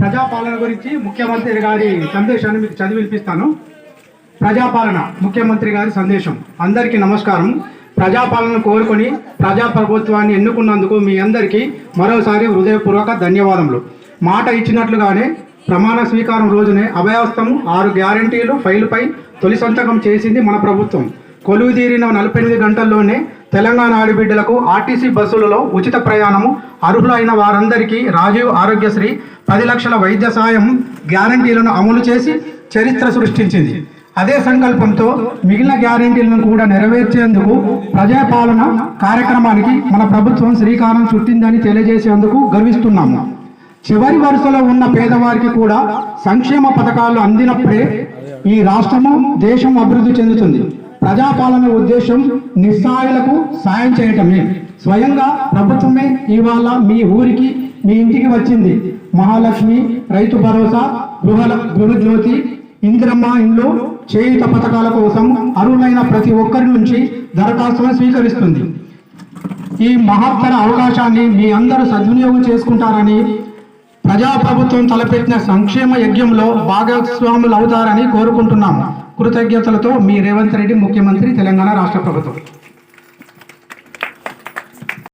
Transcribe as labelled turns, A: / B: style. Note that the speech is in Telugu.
A: ప్రజాపాలన గురించి ముఖ్యమంత్రి గారి సందేశాన్ని మీకు చదివి వినిపిస్తాను. ప్రజాపాలన ముఖ్యమంత్రి గారి సందేశం. అందరికీ నమస్కారం. ప్రజాపాలన కోరుకొని ప్రజాప్రభుత్వాన్ని ఎన్నుకున్నందుకు మీ అందరికీ మరోసారి హృదయపూర్వక ధన్యవాదములు. మాట ఇచ్చినట్లుగానే ప్రమాణ స్వీకారం రోజునే అభయహస్తం 6 గ్యారంటీలు ఫైలుపై తొలి సంతకం చేసింది మన ప్రభుత్వం. కొలువుదీరిన 48 గంటల్లోనే తెలంగాణ ఆడబిడ్డలకు ఆర్టీసీ బస్సులలో ఉచిత ప్రయాణము, అర్హులైన వారందరికీ రాజీవ్ ఆరోగ్యశ్రీ, 10 లక్షల వైద్య సాయం గ్యారంటీలను అమలు చేసి చరిత్ర సృష్టించింది. అదే సంకల్పంతో మిగిలిన గ్యారంటీలను కూడా నెరవేర్చేందుకు ప్రజాపాలన కార్యక్రమానికి మన ప్రభుత్వం శ్రీకారం చుట్టిందని తెలియజేసేందుకు గర్విస్తున్నాము. చివరి వరుసలో ఉన్న పేదవారికి కూడా సంక్షేమ పథకాలు అందినప్పుడే ఈ రాష్ట్రము, దేశం అభివృద్ధి చెందుతుంది. ప్రజాపాలన ఉద్దేశం నిస్సహాయులకు సాయం చేయటమే. స్వయంగా ప్రభుత్వమే ఇవాళ మీ ఊరికి, మీ ఇంటికి వచ్చింది. మహాలక్ష్మి, రైతు భరోసా, గృహజ్యోతి, ఇందిరమ్మ ఇండ్లు, చేయుత పథకాల కోసం అర్హులైన ప్రతి ఒక్కరి నుంచి దరఖాస్తులను స్వీకరిస్తుంది. ఈ మహత్తర అవకాశాన్ని మీ అందరూ సద్వినియోగం చేసుకుంటారని, ప్రజాప్రభుత్వం తలపెట్టిన సంక్షేమ యజ్ఞంలో భాగస్వాములు అవుతారని కోరుకుంటున్నాము. కృతజ్ఞతలతో మీ రేవంత్ రెడ్డి, ముఖ్యమంత్రి, తెలంగాణ రాష్ట్ర ప్రభుత్వం.